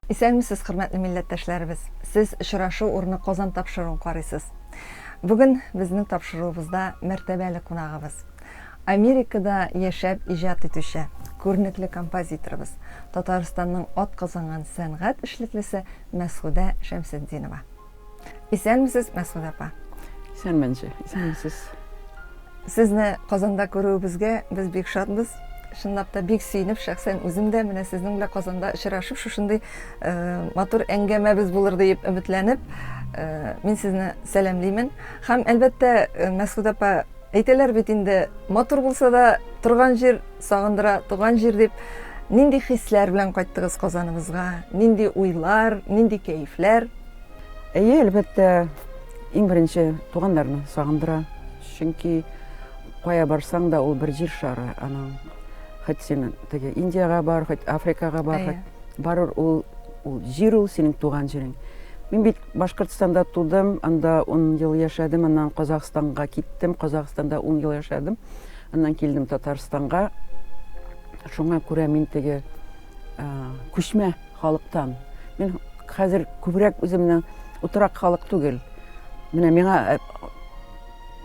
Исәнмесез, хөрмәтле милләттәшләребез. Сез очрашу урыны Казан тапшыруын карыйсыз. Бүген безнең тапшыруыбызда мәртәбәле кунагыбыз. Америкада яшәп иҗат итүче, күренекле композиторыбыз, Татарстанның атказанган сәнгать эшлеклесе Мәсгудә Шәмсетдинова. Исәнмесез, Мәсгудә апа? Исәнмәнче, исәнмесез. Сезне Казанда күрүебезгә без бик шатбыз. Шундап та бик сөйнеп, шәхсән үзем дә менә сезнең белән Казанда очрашып, шушындый матур әңгәмәбез булыр дип өметләнеп, мин сезне сәламлыймын. Һәм әлбәттә, Мәсгудә апа, әйтәләр бит инде, матур булса да торган җир сагындыра, туган җир дип. Нинди хисләр белән кайттыгыз Казаныбызга? Нинди уйлар, нинди кәефләр? Әлбәттә, иң беренче туганнарны сагындыра. Чөнки кая барсаң да ул бер җир шары, аның хоть син теге Индияга бар, хоть Африкага бар, барыр ул җир, ул синең туган җирең. Мин бит Башкортстанда тудым, анда 10 ел яшәдем, аннан Казакъстанга киттем, Казакъстанда 10 ел яшәдем, аннан килдем Татарстанга. Шуңа күрә мин теге күчмә халыктан. Мин хәзер күбрәк үземнең утырак халык түгел. Менә миңа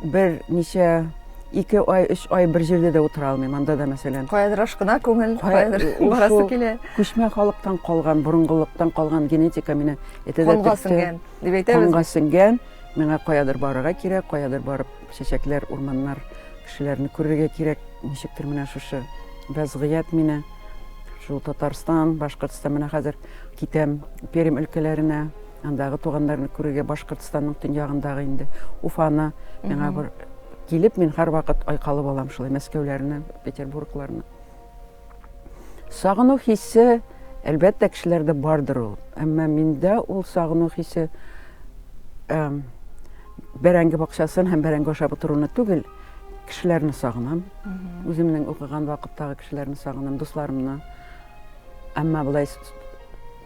бер ничә 2 ай, 3 ай бер җирдә дә утыра алмыйм. Анда да мәсәлән Каядыр ашкына күңел, каядыр барасы килә. Күчмә халыктан калган, борынгылыктан калган генетика мине Канга сеңгән дип әйтәбез. Канга сеңгән. Миңа каядыр барырга кирәк, каядыр барып чәчәкләр, урманнар, кешеләрне күрергә кирәк. Ничектер менә шушы вазгыять мине, шул Татарстан, Башкортстан, менә хәзер китәм Пермь өлкәләренә, андагы туганнарны күрергә, Башкортстанның төньягындагы инде Уфаны, миңа бер килеп, мин һәр вакыт айкалып алам шулай Мәскәүләрне, Петербургларны. Сагыну хисе әлбәттә кешеләрдә бардыр ул. Әмма миндә ул сагыну хисе бәрәңге бакчасын һәм бәрәңге ашап утыруны түгел, кешеләрне сагынам. Үземнең укыган вакыттагы кешеләрне сагынам, дусларымны. Әмма булай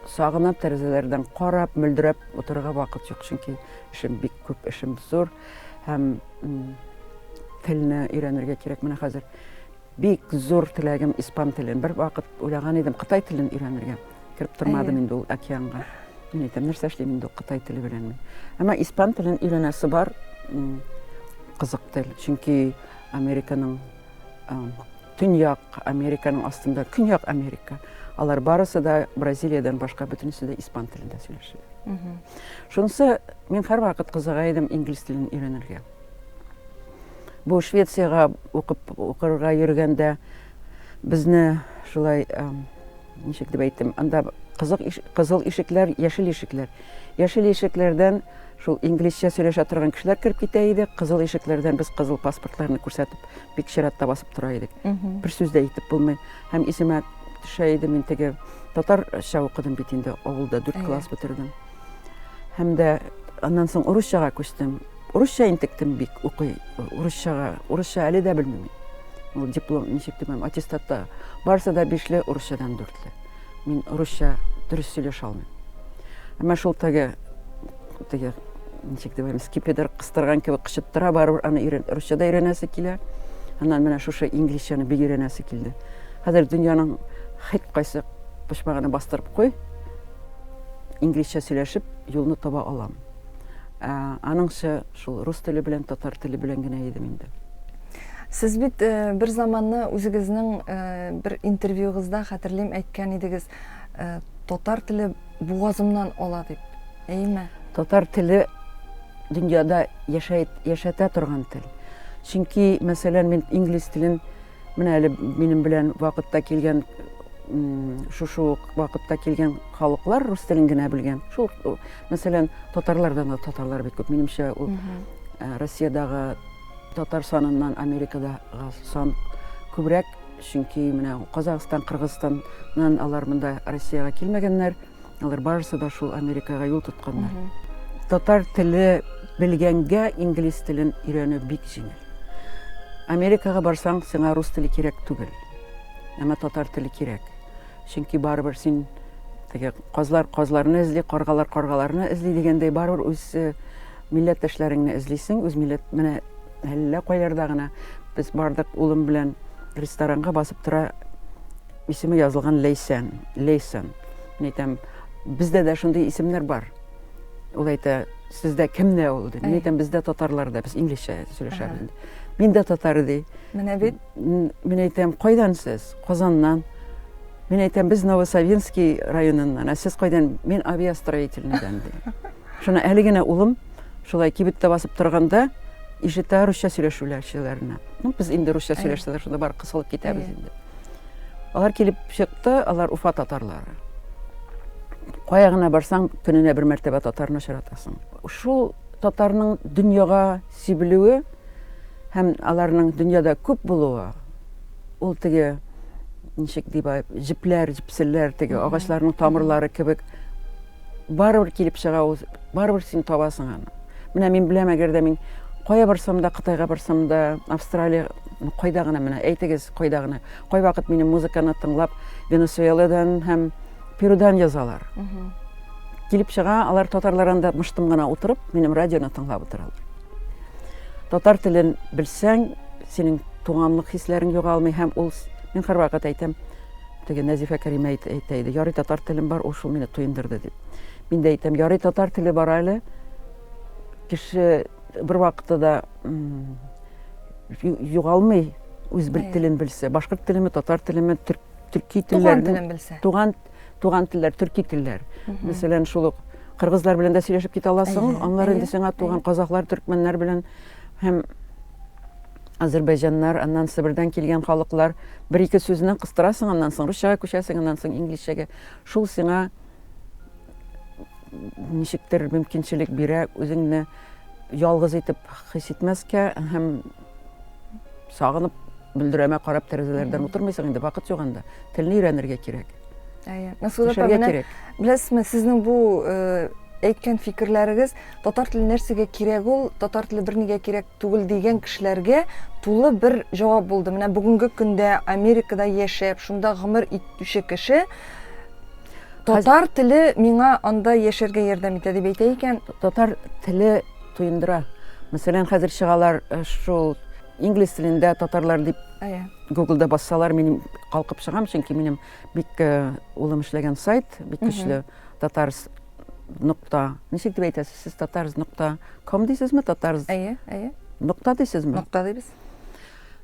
сагынып, тәрәзәләрдән карап, мөлдерәп утырырга вакыт юк, чөнки эшем бик күп, эшем зур һәм телне өйрәнергә кирәк. Менә хәзер бик зур теләгем испан телен. Бер вакыт уйлаган идем Кытай телен өйрәнергә. Кирип тормадым инде ул океанга. Мин әйтәм, нәрсә эшлим инде Кытай теле белән. Әмма испан телен өйрәнәсе бар, кызык тел. Чөнки Американың төньяк Американың астында Көньяк Америка. Алар барысы да Бразилиядан башка бөтенесе дә испан телендә сөйләшә. Шунысы мин һәр вакыт кызыга идем инглиз телен өйрәнергә. Бу Швециягә укырга йөргәндә безне шулай ничек дип әйтим, анда кызыл ишекләр, яшел ишекләр. Яшел ишекләрдән шул инглизчә сөйләшә торган кешеләр кирип китә иде, кызыл ишекләрдән без кызыл паспортларны күрсәтеп бик чиратта басып тора идек. Бер сүз дә әйтеп булмый. Һәм исемә төшә иде, мин теге татарча укыдым бит инде, авылда 4 класс бетердем. Һәм дә аннан соң урысчага күчтем. Урысча интектем бик укый. Урысча әле дә белмим. Ул диплом ничек димәм, аттестатта барса да 5ле, урысчадан 4ле. Мин урысча дөрес сөйләшә алмыйм. Әмма шул теге ничек димәм, скипидер кыстырган кебек кычыттыра, барыбер аны урысчада өйрәнәсе килә. Аннан менә шушы инглизчәне бик өйрәнәсе килде. Хәзер дөньяның һәр кайсы почмагына бастырып куй, инглизчә сөйләшеп юлны таба алам. Аныңча шул рус теле белән, татар теле белән генә идем инде. Сез бит бер заманны үзегезнең бер интервьюгызда хәтерлим әйткән идегез, татар теле бугазымнан ала дип. Әйме? Татар теле дөньяда яшәтә торган тел. Чөнки, мәсәлән, мин инглиз телен менә әле минем белән вакытта килгән, шушы вакытта килгән халыклар рус телен генә белгән. Шул, мәсәлән, татарлардан да татарлар бик күп. Минемчә, ул Россиядагы татар саныннан Америкадагы сан күбрәк, чөнки менә Казакъстан, Кыргызстаннан алар монда Россиягә килмәгәннәр, алар барысы да шул Америкага юл тотканнар. Татар теле белгәнгә инглиз телен өйрәнү бик җиңел. Америкага барсаң, сиңа рус теле кирәк түгел. Әмма татар теле кирәк. Чөнки барыбер син теге казларны эзли, каргаларны эзли дигәндәй, барыбер үз милләттәшләреңне эзлисең, үз милләт менә әллә кайларда гына без бардык улым белән ресторанга басып тора, исеме язылган Лейсан. Мин әйтәм, Бездә дә шундый исемнәр бар. Ул әйтә, сездә кемне ул ди. Мин әйтәм, бездә татарларда, без инглизчә сөйләшәбез. Мин дә татар ди. Менә бит. Мин әйтәм, кайдан сез? Казаннан. Мин әйтәм, без Новосавинский районыннан. Сез кайдан? Мин авиастроительныйдан ди. Шуны әле генә улым шулай кибеттә басып торганда ишетә русча сөйләшүләрчеләрне. Без инде русча сөйләшсәләр, шунда бар кысылып китәбез инде. Алар килеп чыкты, алар Уфа татарлары. Кая гына барсаң, көненә бер мәртәбә татарны очратасың. Шул татарның дөньяга сибелүе һәм аларның дөньяда күп булуы, ул теге ничек дип җипләр, җипселләр, теге агачларның тамырлары кебек барыбер килеп чыга, барыбер син табасың аны. Менә мин беләм, әгәр дә мин кая барсам да, Кытайга барсам да, Австралия, кайда гына менә әйтегез, кайда гына. Кай вакыт минем музыканы тыңлап, Венесуэладан һәм Перудан язалар. Килеп чыга, алар татарлар анда мыштым гына утырып, минем радионы тыңлап утыралар. Татар телен белсәң, синең туганлык хисләрең югалмый һәм ул, мин һәрвакыт әйтәм, теге Назифа Кәримә әйтә иде, ярый татар телем бар, ул шул мине туендырды дип. Мин дә әйтәм, ярый татар теле бар әле. Кеше бер вакытта да югалмый, үз телен белсә, башкорт телеме, татар телеме, төрки телләрен, Туган телен белсә. Туган телләр, төрки телләр. Мәсәлән, шул кыргызлар белән дә сөйләшеп китә аласың, анлар инде сиңа туган казаклар, төркмәннәр белән һәм Азәрбайҗаннар, аннан Себердән килгән халыклар, бер-ике сүзне кыстырасың, аннан соң русчага күчәсең, аннан соң инглизчәгә. Шул сиңа ничектер мөмкинчелек бирә, үзеңне ялгыз итеп хис итмәскә һәм сагынып бүлдерәмә карап тәрәзәләрдән утырмыйсың инде, вакыт юк анда. Телне өйрәнергә кирәк. Беләсезме, сезнең бу әйткән фикерләрегез татар теле нәрсәгә кирәк ул, татар теле бернигә кирәк түгел дигән кешеләргә тулы бер җавап булды. Менә бүгенге көндә Америкада яшәп, шунда гомер итүче кеше татар теле миңа анда яшәргә ярдәм итә дип әйтә икән. Татар теле туендыра. Мәсәлән, хәзер чыгалар шул инглиз телендә татарлар дип Google'да бассалар, мин калкып чыгам, чөнки минем бик улым эшләгән сайт, бик көчле татарс нокта. Ничек дип әйтәсез, сез tatars.com дисезме, татарс? Нокта дисезме? Нокта дибез.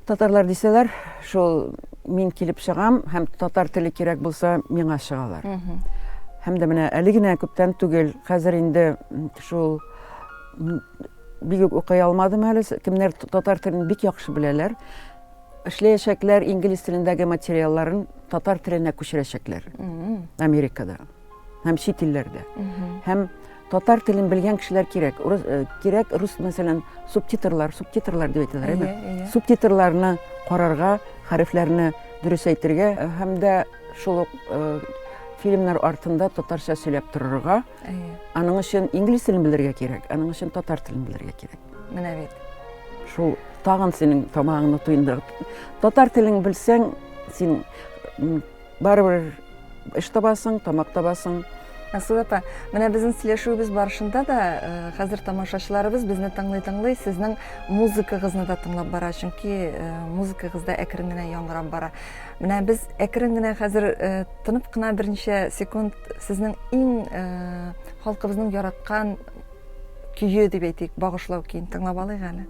Татарлар дисәләр, шул мин килеп чыгам һәм татар теле кирәк булса, миңа чыгалар. Һәм дә менә әле генә күптән түгел, хәзер инде шул бик укый алмадым әле, кемнәр татар телен бик яхшы беләләр. Эшләячәкләр инглиз телендәге материалларын татар теленә күчерәчәкләр. Америкада һәм чит илләрдә. Һәм татар телен белгән кешеләр кирәк. Кирәк рус, мәсәлән, субтитрлар дип әйтәләр, әйме? Субтитрларны карарга, хәрефләрне дөрес әйтергә һәм дә шул фильмнар артында татарча сөйләп торырга. Аның өчен инглиз телен белергә кирәк, аның өчен татар телен белергә кирәк. Менә бит. Шул тагын синең тамагыңны туендырып. Татар телен белсәң, син барыбер эш табасың, тамак табасың. Асылапа, менә безнең сөйләшүбез барышында да хәзер тамашачыларыбыз безне тыңлый, сезнең музыкагызны да тыңлап бара, чөнки музыкагызда әкрен генә яңгырап бара. Менә без әкрен генә хәзер тынып кына берничә секунд сезнең иң халкыбызның яраткан көйе дип әйтик, багышлау көен тыңлап алыйк әле.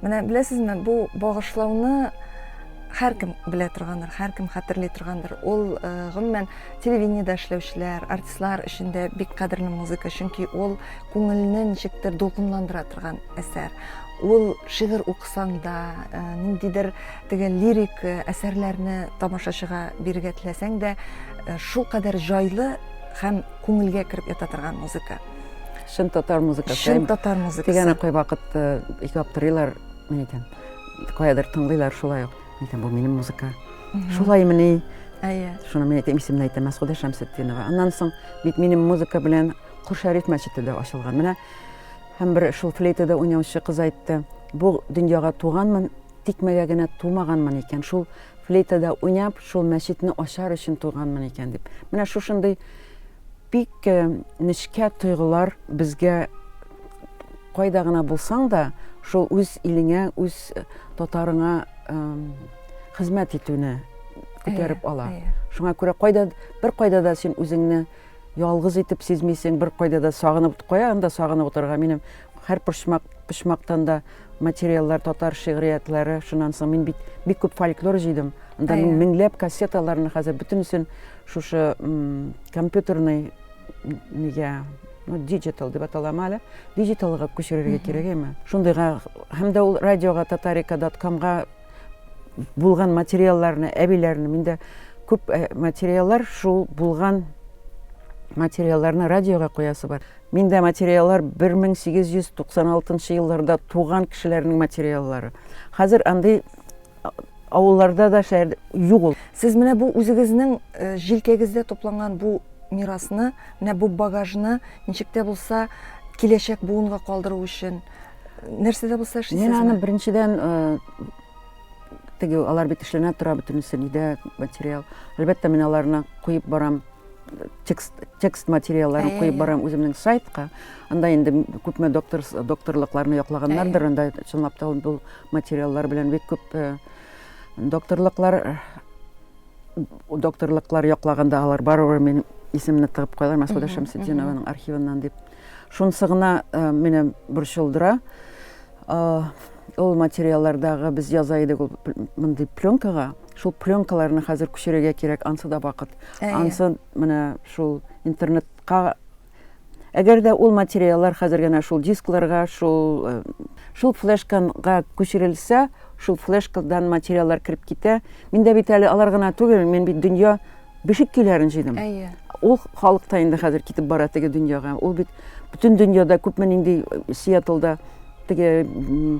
Менә беләсезме, бу багышлауны һәркем белә торгандыр, һәркем хәтерли торгандыр. Ул гомумән телевидениедә эшләүчеләр, артистлар өчендә бик кадерле музыка, чөнки ул күңелне ничектер дулкынландыра торган әсәр. Ул шигырь укысаң да, ниндидер теге лирик әсәрләрне тамашачыга бирергә теләсәң дә, шул кадәр җайлы һәм күңелгә кереп ята торган музыка. Шын татар музыкасы. Шын татар музыкасы. Дигән кай вакыт ике аптырыйлар, мен әйтәм, каядыр тыңлыйлар шулай ук. Мен әйтәм, бу минем музыка. Шулаймыни? Шуны мен әйтәм, исемне әйтәм, Мәсгудә Шәмсетдинова. Аннан соң бит минем музыка белән Куршариф мәчетендә ачылган. Менә һәм бер шул флейтада уйнаучы кыз әйтте, бу дөньяга туганмын, тикмәгә генә тумаганмын икән. Шул флейтада уйнап, шул мәчетне ачар өчен туганмын икән дип. Менә шушындый бик нечкә тойгылар безгә кайда гына булсаң да, шул үз илеңә, үз татарыңа хезмәт итүне күтәреп ала. Шуңа күрә бер кайда да син үзеңне ялгыз итеп сизмисең, бер кайда да сагынып куя, анда сагынып утырырга. Минем һәр почмактан да материаллар, татар шигъриятләре, шуннан соң мин бик күп фольклор җыйдым. Анда мин меңләп кассеталарны хәзер бөтенесен шушы компьютерный digital дип аталам әле, диджиталга күчерергә кирәк име. Шундыйга һәм дә ул радиога tatarika.com-га булган материалларны, әбиләрне миндә күп материаллар, шул булган материалларны радиога куясы бар. Миндә материаллар 1896 елларда туган кешеләрнең материаллары. Хәзер андый авылларда да шәһәр юк. Сез менә бу үзегезнең җилкәгездә топланган бу мирасны, менә бу багажны ничек тә булса киләчәк буынга калдыру өчен нәрсәдә булса эшлисезме? Мин аны беренчедән теге алар бит эшләнә тора бөтенесе идә материал. Әлбәттә мин аларны куеп барам, текст материалларын куеп барам үземнең сайтка. Анда инде күпме докторлыкларны яклаганнардыр, анда чынлап та бу материаллар белән бик күп докторлыклар яклаганда алар барыбер мен исемне тыгып куялар, Мәсгудә Шәмсетдинованың архивыннан дип. Шунысы гына мине борчылдыра. Ул материаллардагы без яза идек ул мондый пленкага, шул пленкаларны хәзер күчерергә кирәк, ансы да вакыт. Ансы менә шул интернетка, әгәр дә ул материаллар хәзер генә шул дискларга, шул флешкага күчерелсә, шул флешкадан материаллар кирип китә. Миндә бит әле алар гына түгел, мен бит дөнья бишек көйләрен җыйдым. Ул халыкта инде хәзер китеп бара теге дөньяга. Ул бит бүтән дөньяда күпме инде Сиэтлда теге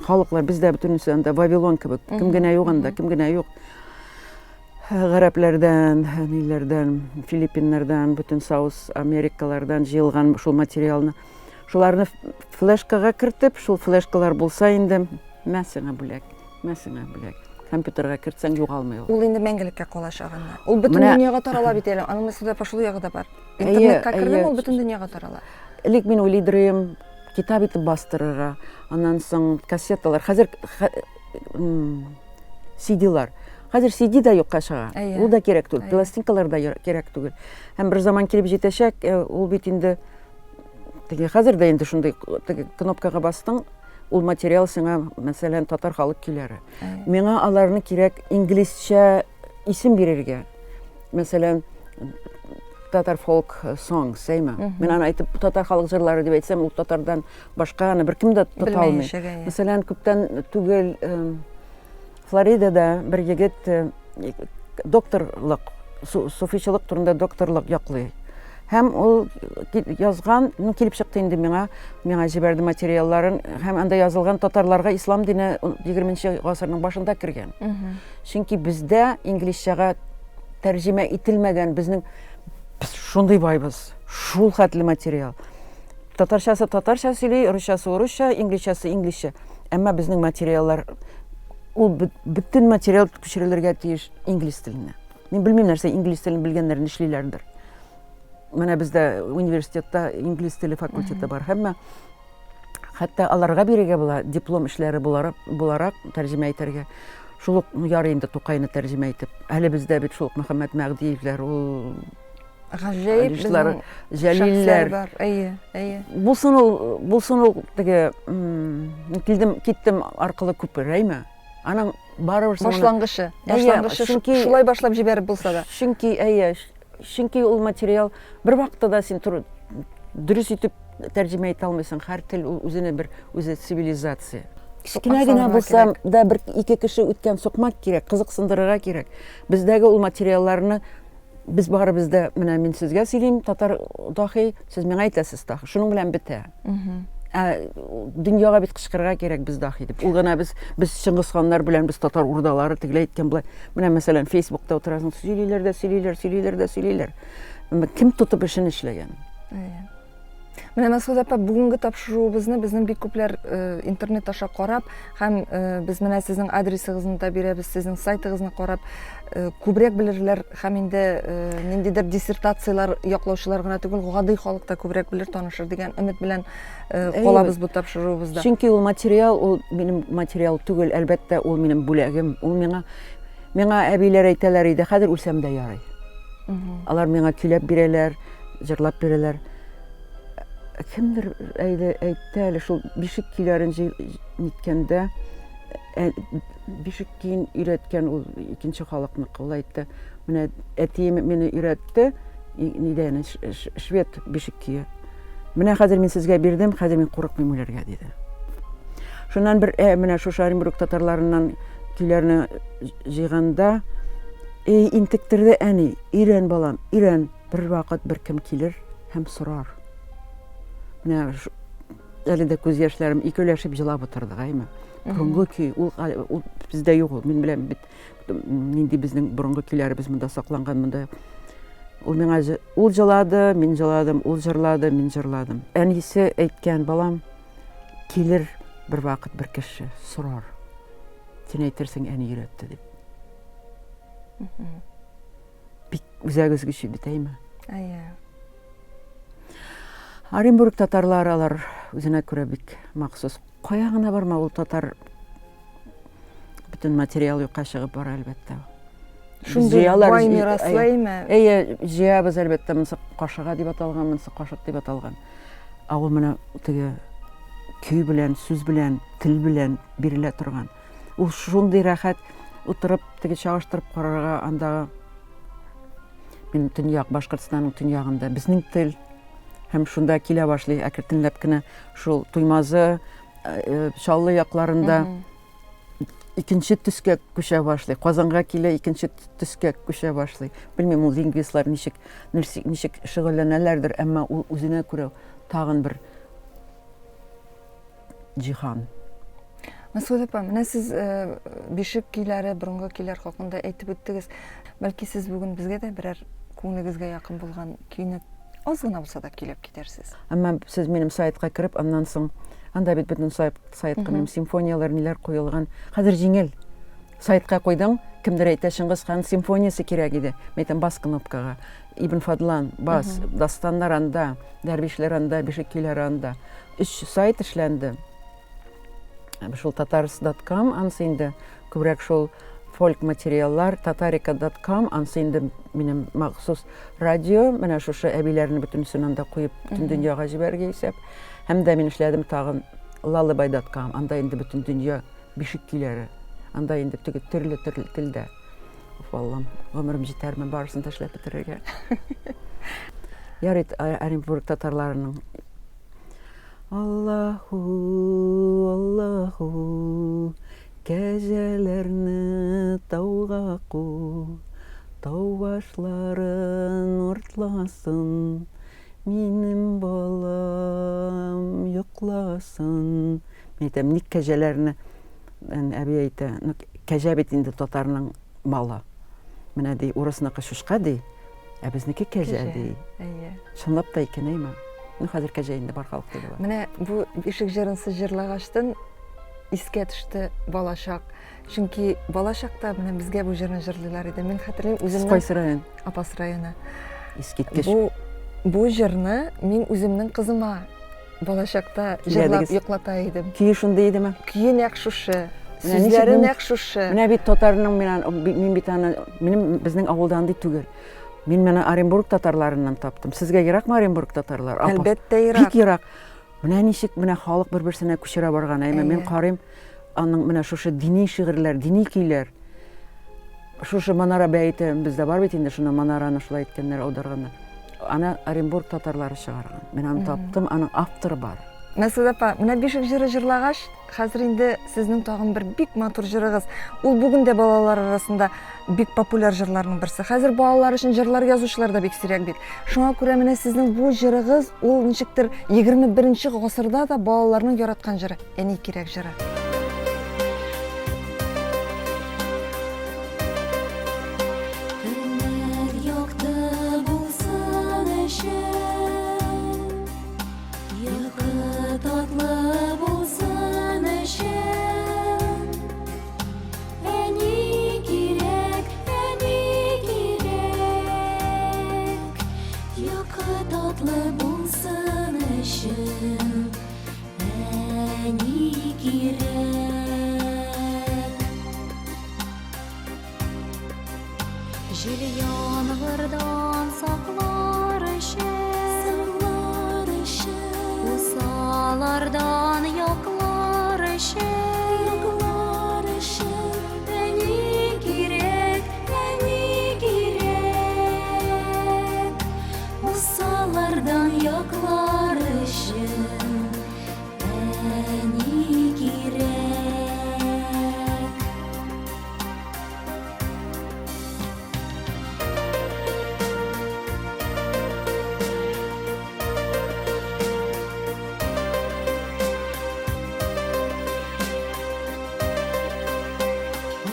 халыклар, бездә бөтенесе анда Вавилон кебек, кем генә юк анда, кем генә юк. Гарәпләрдән, ниләрдән, Филиппиннардан, бүтән Саус Америкалардан җыелган шул материалны, шуларны флешкага кертеп, шул флешкалар булса инде мәсәңә бүләк. Компьютерга кертсәң югалмый ул. Ул инде мәңгелеккә калачак анда. Ул бүтән дөньяга тарала бит әле. Аның мәсәлә пошул ягы да бар. Интернетка кергән, ул бүтән дөньяга тарала. Элек мин уйлыйдым, китап итеп бастырырга, аннан соң кассеталар, хәзер CD-лар. Хәзер CD да юкка чыга. Ул да кирәк түгел, пластинкалар да кирәк түгел. Һәм бер заман килеп җитәчәк, ул бит инде теге хәзер дә инде шундый теге кнопкага бастың, ул материал сиңа, мәсәлән, татар халык көйләре. Миңа аларны кирәк инглизчә исем бирергә. Мәсәлән, татар folk songs, әйме. Мен аны әйтеп, татар халык җырлары дип әйтсәм, ул татардан башка аны беркем дә тота алмый. Мәсәлән, күптән түгел Флоридада бер егет докторлык, суфичылык турында докторлык яклый. Һәм ул язган, килеп чыкты инде миңа җибәрде материалларын, һәм анда язылган татарларга ислам дине 20нче гасырның башында кергән. Чөнки бездә инглизчәгә тәрҗемә ителмәгән, безнең шундый байбыз, шул хәтле материал. Татарчасы татарча сөйли, русчасы урысча, инглизчәсе инглизчә. Әмма безнең материаллар, ул бүтән материал күчерелергә тиеш инглиз теленә. Мин белмим нәрсә инглиз телен белгәннәр эшлиләрдер. Менә бездә университетта инглиз теле факультеты бар. Һәммә хәтта аларга бирергә була диплом эшләре буларак тәрҗемә итәргә. Шул ук ярый инде Тукайны тәрҗемә итеп. Әле бездә бит шул Мөхәммәд Мәгдиевләр, ул гаҗәеп безнең җәлилләр бар. Булсын ул теге киттем аркылы күпер, әйме? Аның барыбер башлангычы чөнки шулай башлап җибәреп булса да. Чөнки ул материал бер вакытта да син дөрес итеп тәрҗемә итә алмыйсың. Һәр тел үзенә бер үзе цивилизация. Кечкенә генә булса да бер ике кеше үткән сукмак кирәк, кызыксындырырга кирәк. Бездәге ул материалларны без барыбыз да менә мин сезгә сөйлим татар дахи, сез миңа әйтәсез дахи. Шуның белән бетә. Дөньяга бит кычкырырга кирәк без дахи дип. Ул гына без Чыңгызханнар белән без татар урдалары тегеләй әйткән булай. Менә мәсәлән Facebook'та утырасың, сөйлиләр. Кем тотып эшен эшләгән? Менә Мәсгуд апа, бүгенге тапшыруыбызны безнең бик күпләр интернет аша карап, һәм без менә сезнең адресыгызны да бирәбез, сезнең сайтыгызны карап, күбрәк белерләр һәм инде ниндидер диссертациялар яклаучылар гына түгел, гади халык та күбрәк белер, танышыр дигән өмет белән калабыз бу тапшыруыбызда. Чөнки ул материал, ул минем материал түгел, әлбәттә ул минем бүләгем. Ул миңа әбиләр әйтәләр иде, хәзер үлсәм дә ярый. Алар миңа көйләп бирәләр, җырлап бирәләр. Кемдер әйтте әле шул бишек көйләрен ниткәндә, бишек көен өйрәткән ул икенче халыкны кылы әйтте. Менә әтием мине өйрәтте, нидән швед бишек көе. Менә хәзер мин сезгә бирдем, хәзер мин курыкмыйм үләргә диде. Шуннан бер менә шу Оренбург татарларыннан көйләрне җыйганда, интектерде әни, өйрән балам, өйрән, бер вакыт бер кем килер һәм сорар. Менә әле дә күз яшьләрем икеләшеп җылап утырдык, әйме. Борынгы көй, ул бездә юк, мин беләм бит, нинди безнең борынгы көйләребез монда сакланган, монда. Ул миңа җылады, мин җыладым, ул җырлады, мин җырладым. Әнисе әйткән, балам, килер бер вакыт бер кеше, сорар. Син әйтерсең, әни өйрәтте дип. Бик үзәгезгече бит, әйме. Оренбург татарлары алар үзенә күрә бик махсус. Кая гына барма, ул татар бөтен материал юкка чыгып бара әлбәттә. Шундый бай мираслаймы? Җыябыз әлбәттә, монсы кашыга дип аталган, монсы кашык дип аталган. Ул менә теге көй белән, сүз белән, тел белән бирелә торган. Ул шундый рәхәт утырып, теге чагыштырып карарга, анда мин төньяк Башкортстанның төньягында безнең тел һәм шунда килә башлый, әкренләп кенә шул Туймазы, Чаллы якларында икенче төскә күчә башлый. Казанга килә икенче төскә күчә башлый. Белмим, ул лингвистлар ничек шөгыльләнәләрдер, әмма ул үзенә күрә тагын бер җиһан. Мәсгуд апа, менә сез бишек көйләре, борынгы көйләр хакында әйтеп үттегез. Бәлки сез бүген безгә дә берәр күңелегезгә якын булган көйне аз гына булса да көйләп китерсез. Әмма сез минем сайтка кереп, аннан соң анда бит бөтен сайтка минем симфониялар ниләр куелган. Хәзер җиңел. Сайтка куйдың, кемдер әйтә, Чыңгызхан симфониясе кирәк иде. Мәйтәм, бас кнопкага. Ибн Фадлан, бас, Дастаннар анда, Дәрвишләр анда, бишек көйләре анда. 3 сайт эшләнде. Шул tatars.com, ансы инде күбрәк шул фольк материаллар, tatarika.com, ансы инде минем махсус радио, менә шушы әбиләрне бөтенсен анда куеп, бөтен дөньяга җибәргә исәп. Һәм дә мин эшләдем тагын lullaby.com, анда инде бөтен дөнья бишек көйләре. Анда инде төрле телдә. Валлам, гомерем җитәрме барысын да эшләп бетерергә. Ярый, Оренбург татарларының Аллаху, Аллаху, кәҗәләрне тауга ку, тау башларын уртласын, минем балам йокласын. Әйтәм, ник кәҗәләрне, әби әйтә, кәҗә бит инде татарның малы. Менә ди, урысыныкы шушка ди, ә безнеке кәҗә ди. Чынлап та икән, әйме? Хәзер кәҗә инде бар халык теле бар. Менә бу бишек җырын сез җырлагачтан искә төште балачак. Чөнки балачакта менә безгә бу җырны җырлыйлар иде. Мин хәтерлим үземнең Кайсы район? Апас районы. Искиткеч. Бу җырны мин үземнең кызыма балачакта җырлап йоклата идем. Көй шундый идеме? Көй нәкъ шушы. Сүзләре нәкъ шушы. Менә бит татарның мин бит аны минем безнең авылдан ди түгел. Мин менә Оренбург татарларыннан таптым. Сезгә еракмы Оренбург татарлар? Әлбәттә ерак. Бик ерак. Менә ничек менә халык бер-берсенә күчерә барган. Әйме, мин карыйм, аның менә шушы дини шигырьләр, дини көйләр, шушы Манара бәйте бездә бар бит инде, шуны Манараны шулай иткәннәр, аударганнар. Аны Оренбург татарлары чыгарган. Мен аны таптым, аның авторы бар. Мәсгуд апа, менә бишек җыры җырлагач, хәзер инде сезнең тагын бер бик матур җырыгыз. Ул бүген дә балалар арасында бик популяр җырларның берсе. Хәзер балалар өчен җырлар язучылар да бик сирәк бит. Шуңа күрә менә сезнең бу җырыгыз, ул ничектер 21нче гасырда да балаларның яраткан җыры, әни кирәк җыры. Yağmurdan saklar usalardan yaklar beni gerek, usalardan yaklar beni gerek.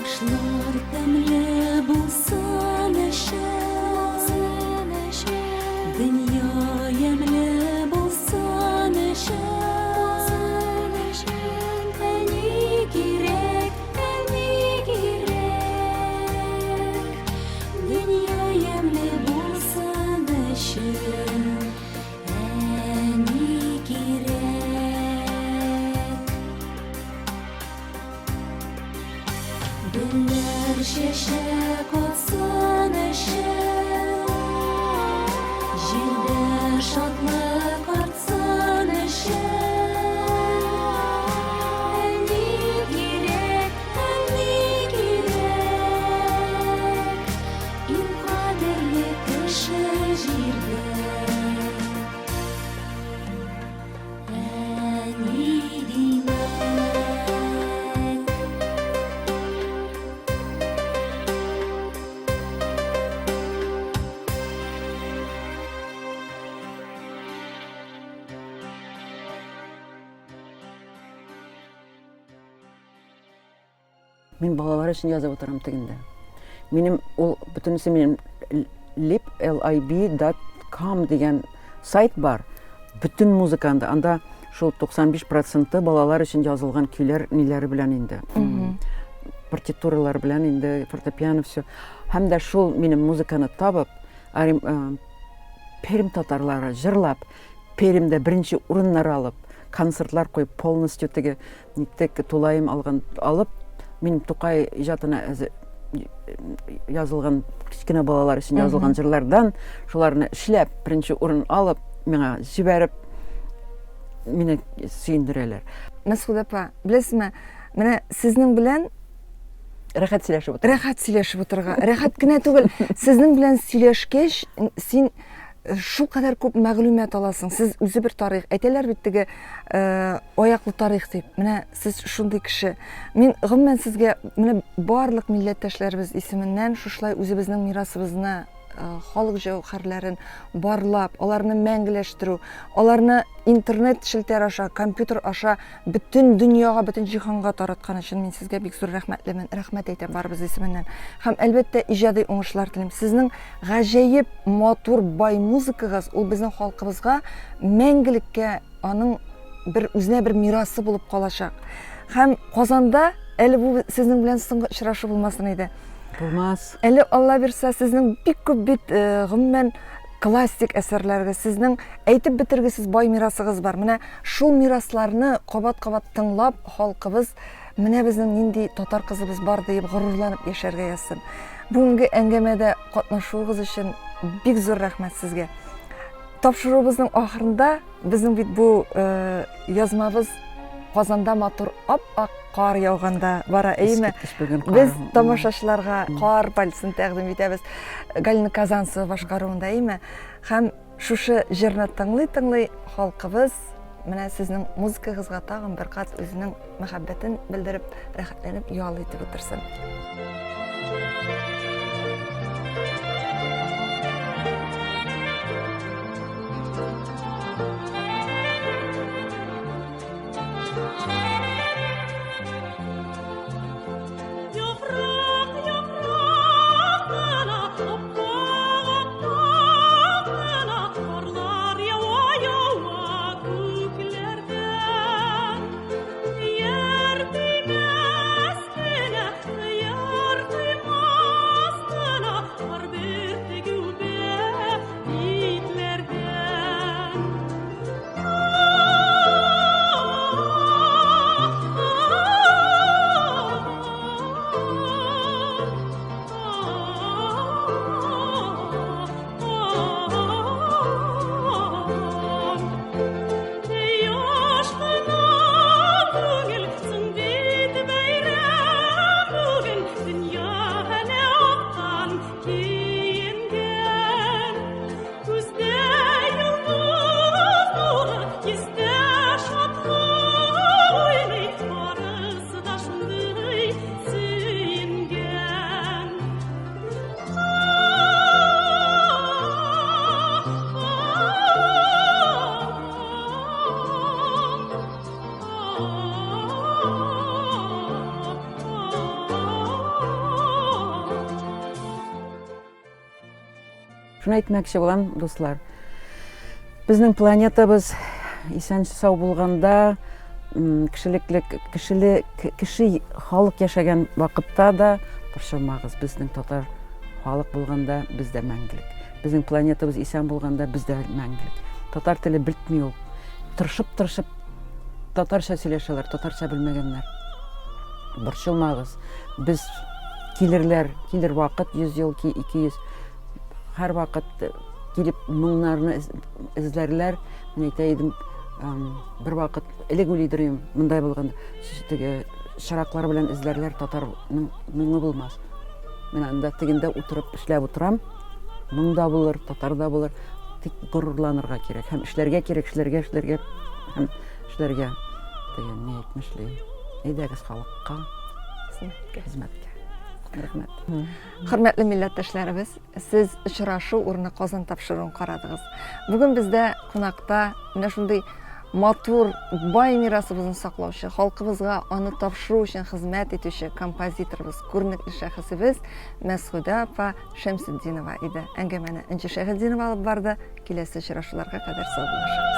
Aşlar temli bulsan dünya yemli bulsan beni gerek, dünya yemli bulsan beni gerek. Günler şeşek olsun Jilde şadlık artsın Eni gerek, İn kaderli kışı jilde Eni demek. Мин балалар өчен язып утырам тегендә. Минем ул бөтенесе минем lib.com дигән сайт бар. Бүтән музыканда анда шул 95% балалар өчен язылган көйләр ниләре белән инде. Партитуралар белән инде, фортепиано все. Һәм дә шул минем музыканы табып, Пермь татарлары җырлап, Пермьдә беренче урыннар алып, концертлар куеп, полностью теге никтек тулайым алып, минем Тукай иҗатына язылган кичкенә балалар өчен язылган җырлардан шуларны эшләп, беренче урын алып, миңа җибәреп, мине сөендерәләр. Мәсгуд апа, беләсезме, менә сезнең белән Рәхәт сөйләшеп утырга. Рәхәт кенә түгел, сезнең белән сөйләшкәч, син шул кадәр күп мәгълүмат аласың. Сез үзе бер тарих. Әйтәләр бит теге аяклы тарих дип. Менә сез шундый кеше. Мин гомумән сезгә менә барлык милләттәшләребез исеменнән шушлай үзебезнең мирасыбызны, халык җәүһәрләрен барлап, аларны мәңгеләштерү, аларны интернет шелтәр аша, компьютер аша бөтен дөньяга, бөтен җиһанга тараткан өчен мин сезгә бик зур рәхмәтлемен. Рәхмәт әйтәм барыбыз исеменнән. Һәм әлбәттә иҗади уңышлар телим. Сезнең гаҗәеп матур бай музыкагыз ул безнең халкыбызга мәңгелеккә аның бер үзенә бер мирасы булып калачак. Һәм Казанда әле бу сезнең белән соңгы очрашу булмасын иде. Булмас. Әле Алла бирсә, сезнең бик күп бит гомумән классик әсәрләргә, сезнең әйтеп бетергесез бай мирасыгыз бар. Менә шул мирасларны кабат-кабат тыңлап, халкыбыз менә безнең нинди татар кызыбыз бар дип горурланып яшәргә язсын. Бүгенге әңгәмәдә катнашуыгыз өчен бик зур рәхмәт сезгә. Тапшыруыбызның ахырында безнең бит бу язмабыз Казанда матур ап-ак кар яуганда бара, әйме? Искиткеч бүген Без кар. тамашачыларга кар бальсын тәкъдим итәбез. Галина Казанцева башкаруында, әйме? Һәм шушы җырны тыңлый халкыбыз менә сезнең музыкагызга тагын бер кат үзенең мәхәббәтен белдереп, рәхәтләнеп ял итеп утырсын. Шуны әйтмәкче булам, дуслар. Безнең планетабыз исән сау булганда, кеше халык яшәгән вакытта да борчылмагыз. Безнең татар халык булганда бездә мәңгелек. Безнең планетабыз исән булганда бездә мәңгелек. Татар теле белтми ул. Тырышып татарча сөйләшәләр, татарча белмәгәннәр. Борчылмагыз. Без килер вакыт 100 ел, 200 һәр вакыт килеп моңнарны эзләрләр. Мен әйтә идем, бер вакыт элек уйлыйдырым, мондай булганда, теге шыраклар белән эзләрләр татарның моңы булмас. Мен анда тегендә утырып эшләп утырам. Моңда булыр, татарда булыр. Тик горурланырга кирәк. Һәм эшләргә кирәк, эшләргә һәм эшләргә. Теге ни әйтмешли. Әйдәгез халыкка хезмәткә. Рәхмәт. Хөрмәтле милләттәшләребез, сез очрашу урыны Казан тапшыруын карадыгыз. Бүген бездә кунакта менә шундый матур, бай мирасыбызны саклаучы, халкыбызга аны тапшыру өчен хезмәт итүче композиторыбыз, күренекле шәхесебез Мәсгүдә апа Шәмсетдинова иде. Әңгәмәне Энҗе Шәһиддинова алып барды. Киләсе очрашуларга кадәр сау булыгыз.